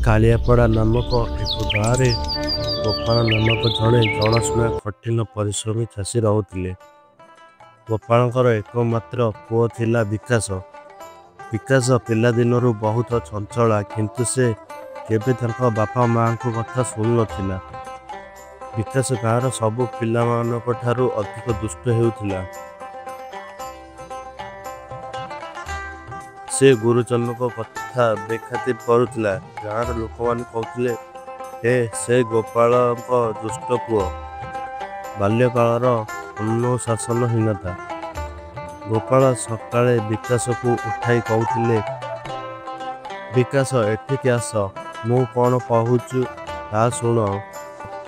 କାଳିଆପଡ଼ା ନାମକ ଏକ ଗାଁରେ ଗୋପାଳ ନାମକ ଜଣେ ଜଣାଶୁଣା କଠିନ ପରିଶ୍ରମୀ ଚାଷୀ ରହୁଥିଲେ। ଗୋପାଳଙ୍କର ଏକମାତ୍ର ପୁଅ ଥିଲା ବିକାଶ। ବିକାଶ ପିଲାଦିନରୁ ବହୁତ ଚଞ୍ଚଳା, କିନ୍ତୁ ସେ କେବେ ତାଙ୍କ ବାପା ମାଆଙ୍କ କଥା ଶୁଣୁନଥିଲା। ବିକାଶ ଗାଁର ସବୁ ପିଲାମାନଙ୍କ ଠାରୁ ଅଧିକ ଦୁଷ୍ଟ ହେଉଥିଲା। ସେ ଗୁରୁଜନଙ୍କ କଥା ବେଖାତିର କରୁଥିଲା। ଗାଁର ଲୋକମାନେ କହୁଥିଲେ, ସେ ଗୋପାଳଙ୍କ ଦୁଷ୍ଟ ପୁଅ। ବାଲ୍ୟକାଳର ଅନୁଶାସନହୀନତା। ଗୋପାଳ ସକାଳେ ବିକାଶକୁ ଉଠାଇ କହୁଥିଲେ, ବିକାଶ, ଏଠିକି ଆସ, ମୁଁ କ'ଣ କହୁଛୁ ତାହା ଶୁଣ।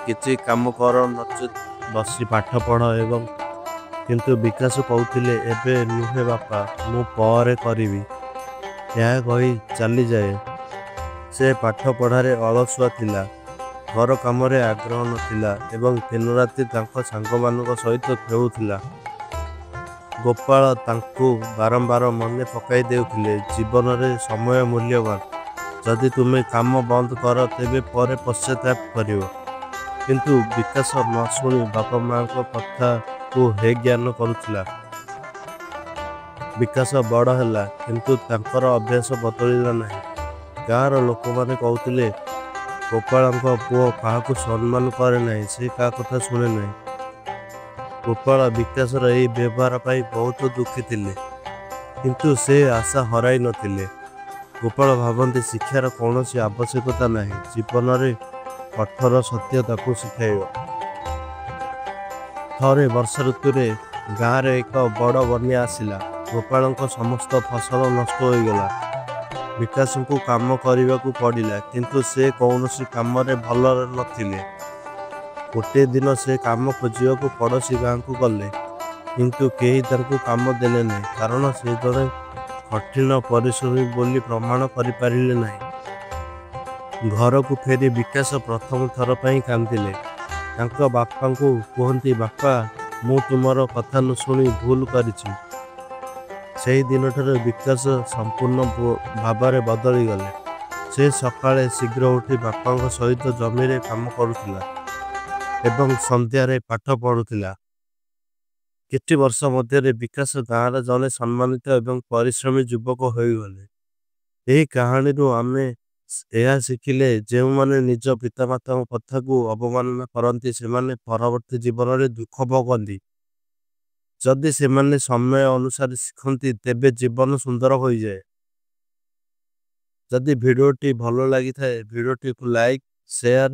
କିଛି କାମ କର, ନଚେତ୍ ବସି ପାଠ ପଢ଼। କିନ୍ତୁ ବିକାଶ କହୁଥିଲେ, ଏବେ ନୁହେଁ ବାପା, ମୁଁ ପରେ କରିବି। ଏହା କହି ଚାଲିଯାଏ। ସେ ପାଠ ପଢ଼ାରେ ଅଳସୁଆ ଥିଲା, ଘର କାମରେ ଆଗ୍ରହ ନଥିଲା ଏବଂ ଦିନରାତି ତାଙ୍କ ସାଙ୍ଗମାନଙ୍କ ସହିତ ଖେଳୁଥିଲା। ଗୋପାଳ ତାଙ୍କୁ ବାରମ୍ବାର ମନେ ପକାଇ ଦେଉଥିଲେ, ଜୀବନରେ ସମୟ ମୂଲ୍ୟବାନ। ଯଦି ତୁମେ କାମ ବନ୍ଦ କର, ତେବେ ପରେ ପଶ୍ଚାତାପ କରିବ। କିନ୍ତୁ ବିକାଶ ନ ଶୁଣି ବାପା ମାଆଙ୍କ କଥାକୁ ହେୟଜ୍ଞାନ କରୁଥିଲା। ବିକାଶ ବଡ଼ ହେଲା, କିନ୍ତୁ ତାଙ୍କର ଅଭ୍ୟାସ ବଦଳିଲା ନାହିଁ। ଗାଁର ଲୋକମାନେ କହୁଥିଲେ, ଗୋପାଳଙ୍କ ପୁଅ କାହାକୁ ସମ୍ମାନ କରେ ନାହିଁ, ସେ କାହା କଥା ଶୁଣେ ନାହିଁ। ଗୋପାଳ ବିକାଶର ଏହି ବ୍ୟବହାର ପାଇଁ ବହୁତ ଦୁଃଖୀ ଥିଲେ, କିନ୍ତୁ ସେ ଆଶା ହରାଇ ନଥିଲେ। ଗୋପାଳ ଭାବନ୍ତି, ଶିକ୍ଷାର କୌଣସି ଆବଶ୍ୟକତା ନାହିଁ, ଜୀବନରେ କଠୋର ସତ୍ୟ ତାକୁ ଶିଖାଇବ। ଥରେ ବର୍ଷା ଋତୁରେ ଗାଁରେ ଏକ ବଡ଼ ବନ୍ୟା ଆସିଲା। ଗୋପାଳଙ୍କ ସମସ୍ତ ଫସଲ ନଷ୍ଟ ହୋଇଗଲା। ବିକାଶଙ୍କୁ କାମ କରିବାକୁ ପଡ଼ିଲା, କିନ୍ତୁ ସେ କୌଣସି କାମରେ ଭଲ ନଥିଲେ। ଗୋଟିଏ ଦିନ ସେ କାମ ଖୋଜିବାକୁ ପଡ଼ୋଶୀ ଗାଁକୁ ଗଲେ, କିନ୍ତୁ କେହି ତାଙ୍କୁ କାମ ଦେଲେ ନାହିଁ, କାରଣ ସେ ଜଣେ କଠିନ ପରିଶ୍ରମୀ ବୋଲି ପ୍ରମାଣ କରିପାରିଲେ ନାହିଁ। ଘରକୁ ଫେରି ବିକାଶ ପ୍ରଥମ ଥର ପାଇଁ କାନ୍ଦିଲେ। ତାଙ୍କ ବାପାଙ୍କୁ କୁହନ୍ତି, ବାପା, ମୁଁ ତୁମର କଥା ନ ଶୁଣି ଭୁଲ କରିଛି। ସେହି ଦିନଠାରୁ ବିକାଶ ସମ୍ପୂର୍ଣ୍ଣ ଭାବରେ ବଦଳିଗଲେ। ସେ ସକାଳେ ଶୀଘ୍ର ଉଠି ବାପାଙ୍କ ସହିତ ଜମିରେ କାମ କରୁଥିଲା ଏବଂ ସନ୍ଧ୍ୟାରେ ପାଠ ପଢ଼ୁଥିଲା। କିଛି ବର୍ଷ ମଧ୍ୟରେ ବିକାଶ ଗାଁର ଜଣେ ସମ୍ମାନିତ ଏବଂ ପରିଶ୍ରମୀ ଯୁବକ ହୋଇଗଲେ। ଏହି କାହାଣୀରୁ ଆମେ ଏହା ଶିଖିଲେ, ଯେଉଁମାନେ ନିଜ ପିତାମାତାଙ୍କ କଥାକୁ ଅବମାନନା କରନ୍ତି, ସେମାନେ ପରବର୍ତ୍ତୀ ଜୀବନରେ ଦୁଃଖ ଭୋଗନ୍ତି। ଯଦି ସେମାନେ ସମୟ ଅନୁସାରେ ଶିଖନ୍ତି, ତେବେ ଜୀବନ ସୁନ୍ଦର ହୋଇଯାଏ। ଯଦି ଭିଡ଼ିଓଟି ଭଲ ଲାଗିଥାଏ, ଭିଡ଼ିଓଟିକୁ ଲାଇକ୍, ସେୟାର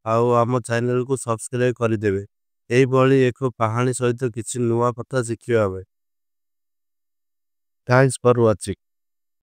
ଆଉ ଆମ ଚ୍ୟାନେଲକୁ ସବସ୍କ୍ରାଇବ୍ କରିଦେବେ। ଏହିଭଳି ଏକ କାହାଣୀ ସହିତ କିଛି ନୂଆ କଥା ଶିଖିବା ପାଇଁ। ଥ୍ୟାଙ୍କ୍ସ ଫର ୱାଚିଂ।